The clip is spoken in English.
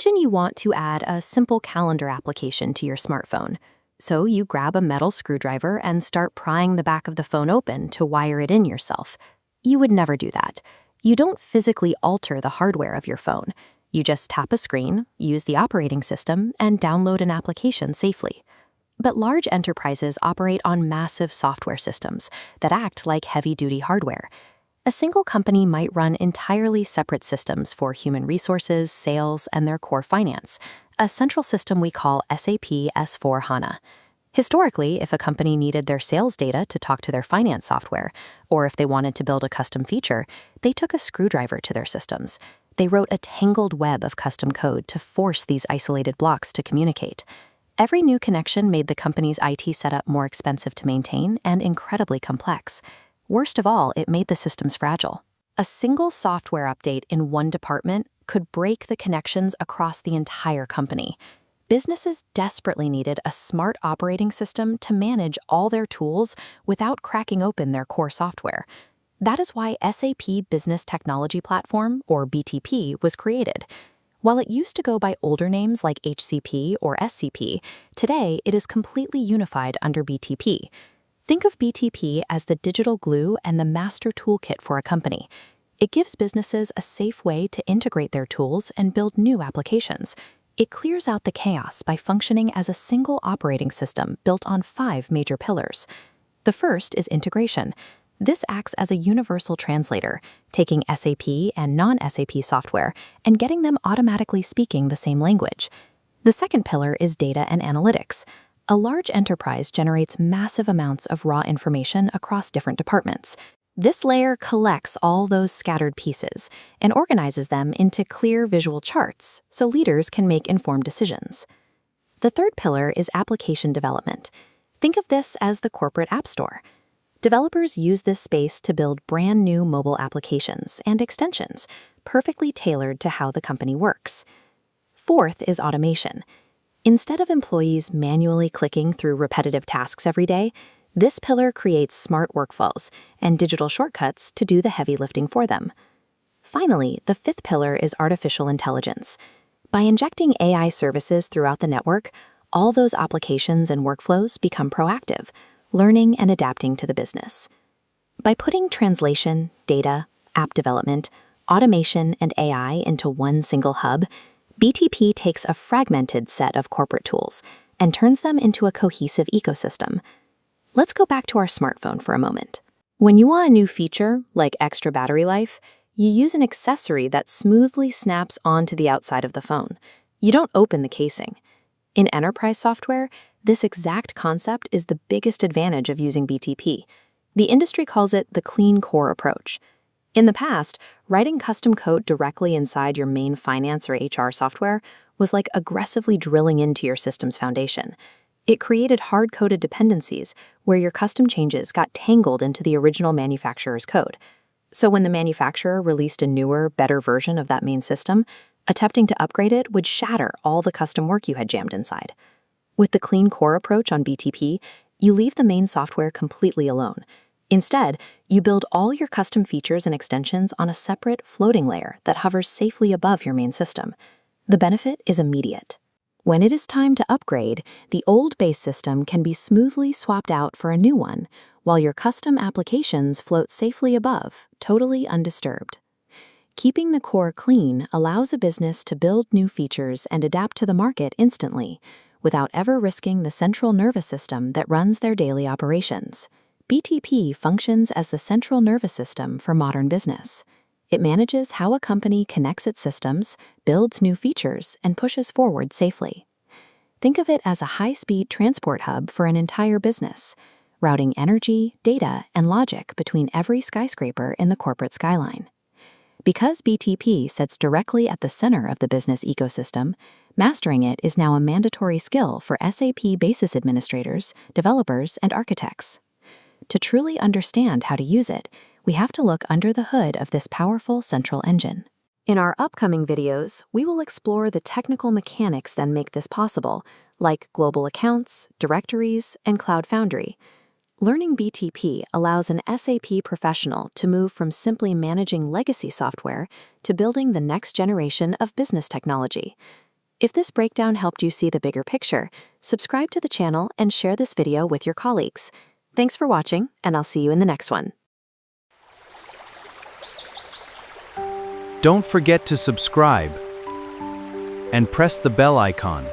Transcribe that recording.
Imagine you want to add a simple calendar application to your smartphone. So you grab a metal screwdriver and start prying the back of the phone open to wire it in yourself. You would never do that. You don't physically alter the hardware of your phone. You just tap a screen, use the operating system, and download an application safely. But large enterprises operate on massive software systems that act like heavy-duty hardware. A single company might run entirely separate systems for human resources, sales, and their core finance, a central system we call SAP S/4HANA. Historically, if a company needed their sales data to talk to their finance software, or if they wanted to build a custom feature, they took a screwdriver to their systems. They wrote a tangled web of custom code to force these isolated blocks to communicate. Every new connection made the company's IT setup more expensive to maintain and incredibly complex. Worst of all, it made the systems fragile. A single software update in one department could break the connections across the entire company. Businesses desperately needed a smart operating system to manage all their tools without cracking open their core software. That is why SAP Business Technology Platform, or BTP, was created. While it used to go by older names like HCP or SCP, today it is completely unified under BTP. Think of BTP as the digital glue and the master toolkit for a company. It gives businesses a safe way to integrate their tools and build new applications. It clears out the chaos by functioning as a single operating system built on 5 major pillars. The first is integration. This acts as a universal translator, taking SAP and non-SAP software and getting them automatically speaking the same language. The second pillar is data and analytics. A large enterprise generates massive amounts of raw information across different departments. This layer collects all those scattered pieces and organizes them into clear visual charts so leaders can make informed decisions. The third pillar is application development. Think of this as the corporate app store. Developers use this space to build brand new mobile applications and extensions, perfectly tailored to how the company works. Fourth is automation. Instead of employees manually clicking through repetitive tasks every day, this pillar creates smart workflows and digital shortcuts to do the heavy lifting for them. Finally, the fifth pillar is artificial intelligence. By injecting AI services throughout the network, all those applications and workflows become proactive, learning and adapting to the business. By putting translation, data, app development, automation, and AI into one single hub, BTP takes a fragmented set of corporate tools and turns them into a cohesive ecosystem. Let's go back to our smartphone for a moment. When you want a new feature, like extra battery life, you use an accessory that smoothly snaps onto the outside of the phone. You don't open the casing. In enterprise software, this exact concept is the biggest advantage of using BTP. The industry calls it the clean core approach. In the past, writing custom code directly inside your main finance or HR software was like aggressively drilling into your system's foundation. It created hard-coded dependencies where your custom changes got tangled into the original manufacturer's code. So when the manufacturer released a newer, better version of that main system, attempting to upgrade it would shatter all the custom work you had jammed inside. With the clean core approach on BTP, you leave the main software completely alone. Instead, you build all your custom features and extensions on a separate floating layer that hovers safely above your main system. The benefit is immediate. When it is time to upgrade, the old base system can be smoothly swapped out for a new one, while your custom applications float safely above, totally undisturbed. Keeping the core clean allows a business to build new features and adapt to the market instantly, without ever risking the central nervous system that runs their daily operations. BTP functions as the central nervous system for modern business. It manages how a company connects its systems, builds new features, and pushes forward safely. Think of it as a high-speed transport hub for an entire business, routing energy, data, and logic between every skyscraper in the corporate skyline. Because BTP sits directly at the center of the business ecosystem, mastering it is now a mandatory skill for SAP BASIS administrators, developers, and architects. To truly understand how to use it, we have to look under the hood of this powerful central engine. In our upcoming videos, we will explore the technical mechanics that make this possible, like global accounts, directories, and Cloud Foundry. Learning BTP allows an SAP professional to move from simply managing legacy software to building the next generation of business technology. If this breakdown helped you see the bigger picture, subscribe to the channel and share this video with your colleagues. Thanks for watching, and I'll see you in the next one. Don't forget to subscribe and press the bell icon.